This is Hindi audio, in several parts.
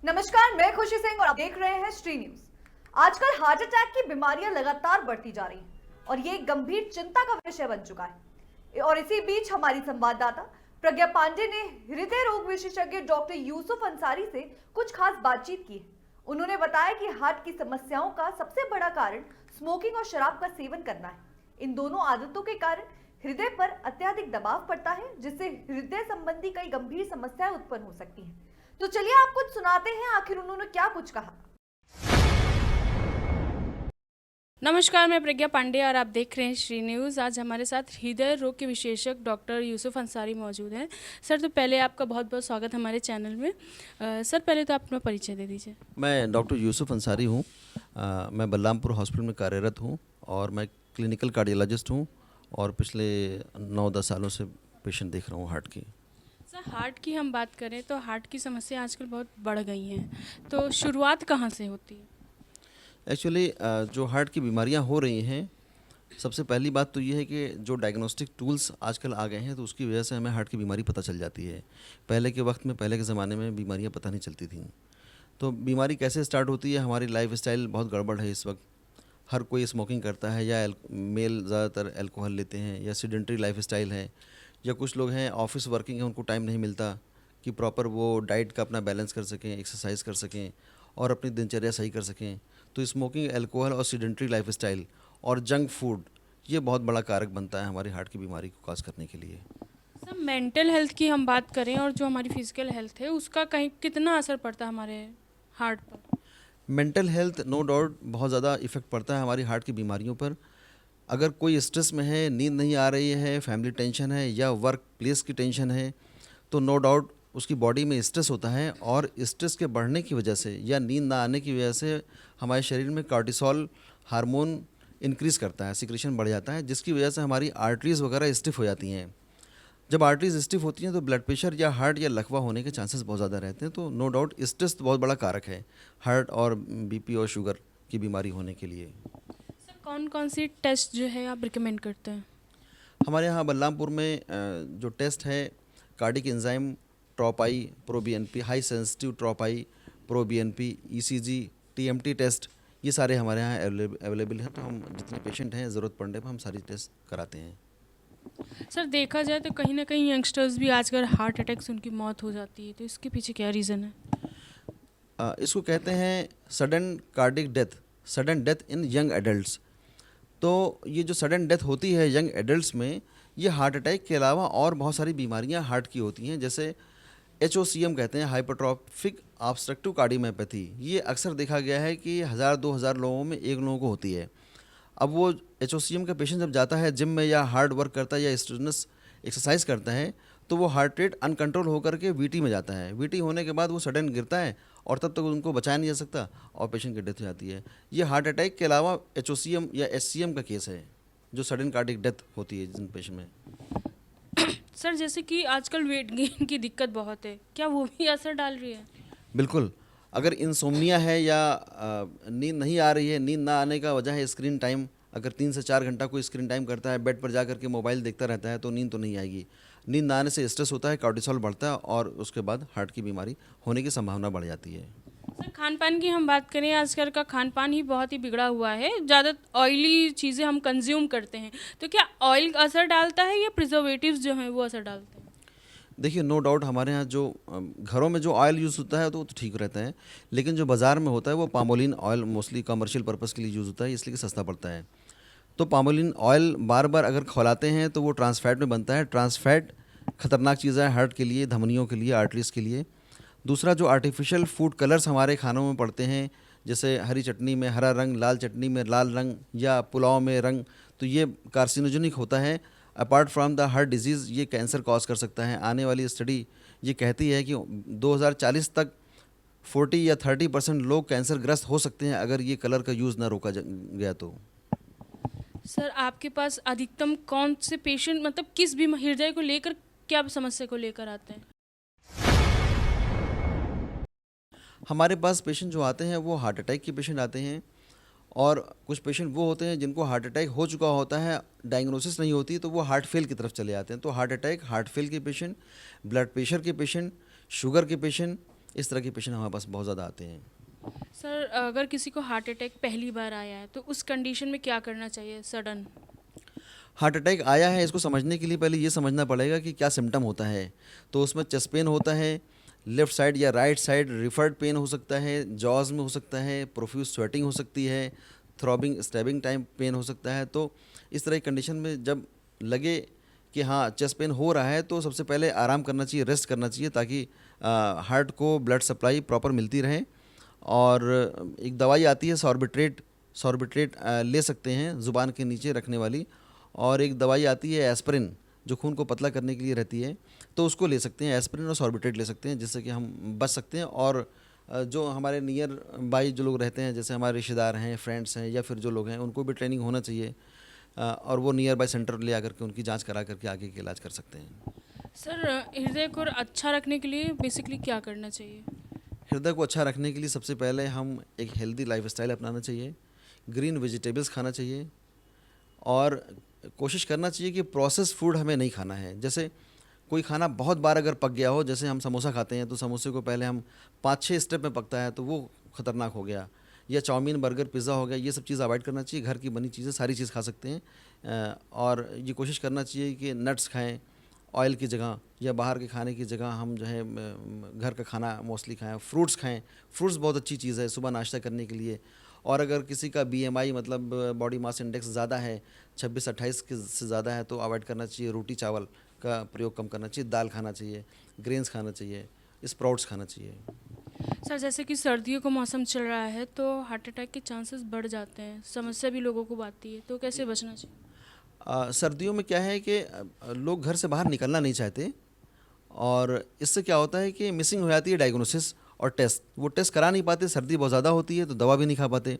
नमस्कार, मैं खुशी सिंह और आप देख रहे हैं श्री न्यूज। आजकल हार्ट अटैक की बीमारियां लगातार बढ़ती जा रही हैं और ये एक गंभीर चिंता का विषय बन चुका है। और इसी बीच हमारी संवाददाता प्रज्ञा पांडे ने हृदय रोग विशेषज्ञ डॉक्टर यूसुफ अंसारी से कुछ खास बातचीत की है। उन्होंने बताया कि हार्ट की समस्याओं का सबसे बड़ा कारण स्मोकिंग और शराब का सेवन करना है। इन दोनों आदतों के कारण हृदय पर अत्यधिक दबाव पड़ता है, जिससे हृदय संबंधी कई गंभीर समस्याएं उत्पन्न हो सकती हैं। तो चलिए आप कुछ सुनाते हैं, आखिर उन्होंने क्या कुछ कहा। नमस्कार, मैं प्रज्ञा पांडे और आप देख रहे हैं श्री न्यूज़। आज हमारे साथ हृदय रोग के विशेषज्ञ डॉक्टर यूसुफ अंसारी मौजूद हैं। सर, तो पहले आपका बहुत बहुत स्वागत हमारे चैनल में। सर, पहले तो आप अपना परिचय दे दीजिए। मैं डॉक्टर यूसुफ अंसारी हूँ। मैं बलरामपुर हॉस्पिटल में कार्यरत हूँ और मैं क्लिनिकल कार्डियोलॉजिस्ट हूँ और पिछले 9-10 सालों से पेशेंट देख रहा हूँ हार्ट की। सर, हार्ट की हम बात करें तो हार्ट की समस्या आजकल बहुत बढ़ गई हैं, तो शुरुआत कहाँ से होती है? एक्चुअली जो हार्ट की बीमारियाँ हो रही हैं, सबसे पहली बात तो ये है कि जो डायग्नोस्टिक टूल्स आजकल आ गए हैं तो उसकी वजह से हमें हार्ट की बीमारी पता चल जाती है। पहले के वक्त में, पहले के ज़माने में बीमारियाँ पता नहीं चलती थीं। तो बीमारी कैसे स्टार्ट होती है? हमारी लाइफस्टाइल बहुत गड़बड़ है इस वक्त। हर कोई स्मोकिंग करता है या मेल ज़्यादातर अल्कोहल लेते हैं या सीडेंटरी लाइफस्टाइल है, या कुछ लोग हैं ऑफिस वर्किंग है, उनको टाइम नहीं मिलता कि प्रॉपर वो डाइट का अपना बैलेंस कर सकें, एक्सरसाइज कर सकें और अपनी दिनचर्या सही कर सकें। तो स्मोकिंग, अल्कोहल और सीडेंटरी लाइफस्टाइल और जंक फूड ये बहुत बड़ा कारक बनता है हमारी हार्ट की बीमारी को कॉज करने के लिए। सर, मेंटल हेल्थ की हम बात करें और जो हमारी फिजिकल हेल्थ है उसका कहीं कितना असर पड़ता है हमारे हार्ट पर? मेंटल हेल्थ नो डाउट बहुत ज़्यादा इफ़ेक्ट पड़ता है हमारी हार्ट की बीमारियों पर। अगर कोई स्ट्रेस में है, नींद नहीं आ रही है, फैमिली टेंशन है या वर्क प्लेस की टेंशन है, तो नो डाउट उसकी बॉडी में स्ट्रेस होता है और स्ट्रेस के बढ़ने की वजह से या नींद ना आने की वजह से हमारे शरीर में कार्टिसोल हार्मोन इंक्रीज़ करता है, सिक्रेशन बढ़ जाता है, जिसकी वजह से हमारी आर्टरीज़ वगैरह स्टिफ हो जाती हैं। जब आर्टरीज स्टिफ होती हैं तो ब्लड प्रेशर या हार्ट या लकवा होने के चांसेस बहुत ज़्यादा रहते हैं। तो नो डाउट स्ट्रेस तो बहुत बड़ा कारक है हार्ट और बीपी और शुगर की बीमारी होने के लिए। सर, कौन कौन सी टेस्ट जो है आप रिकमेंड करते हैं? हमारे यहाँ बलरामपुर में जो टेस्ट है cardiac enzyme, trop I, proBNP, high sensitive trop I, proBNP, ECG, TMT test, ये सारे हमारे यहाँ अवेलेबल हैं। तो हम जितने पेशेंट हैं ज़रूरत पड़ने पर हम सारी टेस्ट कराते हैं। सर, देखा जाए तो कहीं ना कहीं यंगस्टर्स भी आजकल हार्ट अटैक से उनकी मौत हो जाती है, तो इसके पीछे क्या रीज़न है? इसको कहते हैं sudden cardiac death, sudden death in young adults. तो ये जो सडन डेथ होती है यंग एडल्ट्स में, ये हार्ट अटैक के अलावा और बहुत सारी बीमारियां हार्ट की होती हैं, जैसे HOCM कहते हैं, हाइपरट्रॉफिक ऑब्स्ट्रक्टिव कार्डियोमायोपैथी। ये अक्सर देखा गया है कि 1000-2000 लोगों में एक लोगों को होती है। अब वो HOCM का पेशेंट जब जाता है जिम में या हार्ड वर्क करता है या स्ट्रेनस एक्सरसाइज करता है, तो वो हार्ट रेट अनकंट्रोल होकर के VT में जाता है। VT होने के बाद वो सडन गिरता है और तब तक उनको बचाया नहीं जा सकता और पेशेंट की डेथ हो जाती है। ये हार्ट अटैक के अलावा HOCM या SCM का केस है, जो सडन कार्डिक डेथ होती है जिन पेशेंट में। सर, जैसे कि आजकल वेट गेन की दिक्कत बहुत है, क्या वो भी असर डाल रही है? बिल्कुल। अगर इंसोम्निया है या नींद नहीं आ रही है, नींद ना आने का वजह है स्क्रीन टाइम। अगर 3 से 4 घंटा कोई स्क्रीन टाइम करता है, बेड पर जा कर के मोबाइल देखता रहता है, तो नींद तो नहीं आएगी। नींद ना आने से स्ट्रेस होता है, कार्टिसोल बढ़ता है और उसके बाद हार्ट की बीमारी होने की संभावना बढ़ जाती है। सर, खान पान की हम बात करें, आजकल का खान पान ही बहुत ही बिगड़ा हुआ है, ज़्यादा ऑयली चीज़ें हम कंज्यूम करते हैं, तो क्या ऑयल असर डालता है या प्रिजर्वेटिव्स जो हैं वो असर डालते हैं? देखिए, नो डाउट हमारे यहाँ जो घरों में जो ऑयल यूज़ होता है तो वो तो ठीक रहता है, लेकिन जो बाज़ार में होता है वो palmolein oil mostly commercial purpose के लिए यूज़ होता है, इसलिए कि सस्ता पड़ता है। तो पामोलिन ऑयल बार बार अगर खौलाते हैं तो वो ट्रांस फैट में बनता है। ट्रांस फैट खतरनाक चीज़ है हार्ट के लिए, धमनियों के लिए, आर्टरीज़ के लिए। दूसरा, जो आर्टिफिशियल फूड कलर्स हमारे खानों में पड़ते हैं, जैसे हरी चटनी में हरा रंग, लाल चटनी में लाल रंग या पुलाव में रंग, तो ये कार्सिनोजेनिक होता है। Apart from the heart disease ये कैंसर कॉज कर सकता है। आने वाली स्टडी ये कहती है कि 2040 तक 40 या 30% लोग कैंसर ग्रस्त हो सकते हैं अगर ये कलर का यूज़ ना रोका गया तो। सर, आपके पास अधिकतम कौन से पेशेंट, मतलब किस भी हृदय को लेकर, क्या समस्या को लेकर आते हैं? हमारे पास पेशेंट जो आते हैं वो हार्ट अटैक के पेशेंट आते हैं और कुछ पेशेंट वो होते हैं जिनको हार्ट अटैक हो चुका होता है, डायग्नोसिस नहीं होती, तो वो हार्ट फेल की तरफ चले जाते हैं। तो हार्ट अटैक, हार्ट फेल के पेशेंट, ब्लड प्रेशर के पेशेंट, शुगर के पेशेंट इस तरह के पेशेंट हमारे पास बहुत ज़्यादा आते हैं। सर अगर किसी को हार्ट अटैक पहली बार आया है तो उस कंडीशन में क्या करना चाहिए सडन? हार्ट अटैक आया है इसको समझने के लिए पहले ये समझना पड़ेगा कि क्या सिम्टम होता है। तो उसमें चेस्ट पेन होता है, लेफ़्ट साइड या राइट साइड रिफर्ड पेन हो सकता है, जॉज़ में हो सकता है, प्रोफ्यूज स्वेटिंग हो सकती है, थ्रॉबिंग स्टैबिंग टाइम पेन हो सकता है। तो इस तरह की कंडीशन में जब लगे कि हाँ चेस्ट पेन हो रहा है तो सबसे पहले आराम करना चाहिए, रेस्ट करना चाहिए, ताकि हार्ट को ब्लड सप्लाई प्रॉपर मिलती रहे। और एक दवाई आती है सॉर्बिट्रेट, सॉर्बिट्रेट ले सकते हैं ज़ुबान के नीचे रखने वाली। और एक दवाई आती है एस्पिरिन, जो खून को पतला करने के लिए रहती है, तो उसको ले सकते हैं, एस्पिरिन और सॉर्बिट्रेट ले सकते हैं, जिससे कि हम बच सकते हैं। और जो हमारे नियर बाई जो लोग रहते हैं, जैसे हमारे रिश्तेदार हैं, फ्रेंड्स हैं, या फिर जो लोग हैं, उनको भी ट्रेनिंग होना चाहिए, और वो नियर बाई सेंटर ले आकर के उनकी जांच करा करके आगे के इलाज कर सकते हैं। सर हृदय को अच्छा रखने के लिए बेसिकली क्या करना चाहिए? हृदय को अच्छा रखने के लिए सबसे पहले हम एक हेल्दी लाइफस्टाइल अपनाना चाहिए, ग्रीन वेजिटेबल्स खाना चाहिए, और कोशिश करना चाहिए कि प्रोसेस फूड हमें नहीं खाना है। जैसे कोई खाना बहुत बार अगर पक गया हो, जैसे हम समोसा खाते हैं तो समोसे को पहले हम 5-6 स्टेप में पकता है तो वो ख़तरनाक हो गया, या चाउमीन, बर्गर, पिज़्ज़ा हो गया, ये सब चीज़ अवॉइड करना चाहिए। घर की बनी चीज़ें सारी चीज़ खा सकते हैं। और ये कोशिश करना चाहिए कि नट्स खाएं ऑयल की जगह, या बाहर के खाने की जगह हम जो है घर का खाना मोस्टली खाएं। फ्रूट्स खाएं, फ्रूट्स बहुत अच्छी चीज़ है सुबह नाश्ता करने के लिए। और अगर किसी का BMI मतलब बॉडी मास इंडेक्स ज़्यादा है, 26-28 के से ज़्यादा है, तो अवॉइड करना चाहिए। रोटी चावल का प्रयोग कम करना चाहिए, दाल खाना चाहिए, ग्रेन्स खाना चाहिए, स्प्राउट्स खाना चाहिए। सर जैसे कि सर्दियों का मौसम चल रहा है तो हार्ट अटैक के चांसेस बढ़ जाते हैं, समस्या भी लोगों को आती है, तो कैसे बचना चाहिए? सर्दियों में क्या है कि लोग घर से बाहर निकलना नहीं चाहते, और इससे क्या होता है कि मिसिंग हो जाती है डायग्नोसिस और टेस्ट। वो टेस्ट करा नहीं पाते, सर्दी बहुत ज़्यादा होती है तो दवा भी नहीं खा पाते।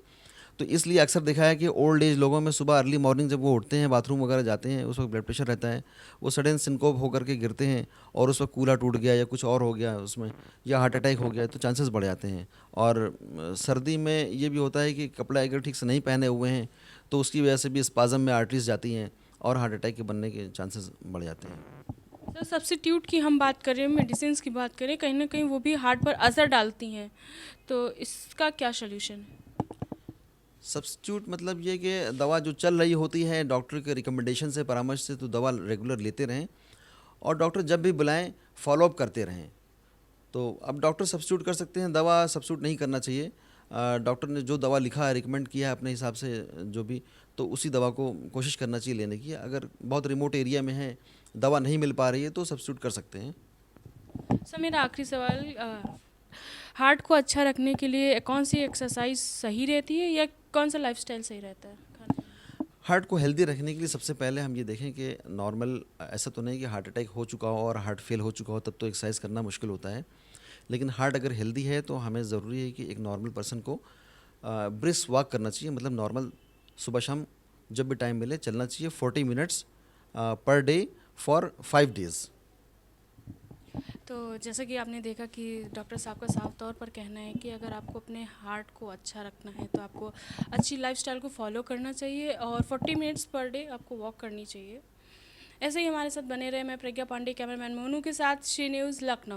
तो इसलिए अक्सर देखा है कि ओल्ड एज लोगों में सुबह अर्ली मॉर्निंग जब वो उठते हैं, बाथरूम वगैरह जाते हैं, उस वक्त ब्लड प्रेशर रहता है, वो सडन सिनकोप होकर के गिरते हैं, और उस वक्त कूल्हा टूट गया या कुछ और हो गया उसमें, या हार्ट अटैक हो गया, तो चांसेस बढ़ जाते हैं। और सर्दी में ये भी होता है कि कपड़ा अगर ठीक से नहीं पहने हुए हैं तो उसकी वजह से भी स्पाज़म में आर्टरीज जाती हैं और हार्ट अटैक के बनने के चांसेस बढ़ जाते हैं। सर सब्स्टिट्यूट की हम बात करें, मेडिसिन की बात करें, कहीं ना कहीं वो भी हार्ट पर असर डालती हैं, तो इसका क्या सलूशन है? सब्स्टिट्यूट मतलब ये कि दवा जो चल रही होती है डॉक्टर के रिकमेंडेशन से, परामर्श से, तो दवा रेगुलर लेते रहें, और डॉक्टर जब भी बुलाएं फॉलोअप करते रहें। तो अब डॉक्टर सब्स्टिट्यूट कर सकते हैं, दवा सब्स्टिट्यूट नहीं करना चाहिए। डॉक्टर ने जो दवा लिखा है, रिकमेंड किया है अपने हिसाब से जो भी, तो उसी दवा को कोशिश करना चाहिए लेने की। अगर बहुत रिमोट एरिया में है, दवा नहीं मिल पा रही है, तो सब्स्टिट्यूट कर सकते हैं। सर मेरा आखिरी सवाल, हार्ट को अच्छा रखने के लिए कौन सी एक्सरसाइज सही रहती है या कौन सा लाइफस्टाइल सही रहता है खाने? हार्ट को हेल्दी रखने के लिए सबसे पहले हम ये देखें कि नॉर्मल, ऐसा तो नहीं कि हार्ट अटैक हो चुका हो और हार्ट फेल हो चुका हो, तब तो एक्सरसाइज करना मुश्किल होता है। लेकिन हार्ट अगर हेल्दी है तो हमें ज़रूरी है कि एक नॉर्मल पर्सन को ब्रिस्क वॉक करना चाहिए, मतलब नॉर्मल सुबह शाम जब भी टाइम मिले चलना चाहिए 40 minutes per day for 5 days. तो जैसा कि आपने देखा कि डॉक्टर साहब का साफ तौर पर कहना है कि अगर आपको अपने हार्ट को अच्छा रखना है तो आपको अच्छी लाइफस्टाइल को फॉलो करना चाहिए और 40 मिनट्स पर डे आपको वॉक करनी चाहिए। ऐसे ही हमारे साथ बने रहे। मैं प्रज्ञा पांडे, कैमरामैन मोनू के साथ, श्री न्यूज़, लखनऊ।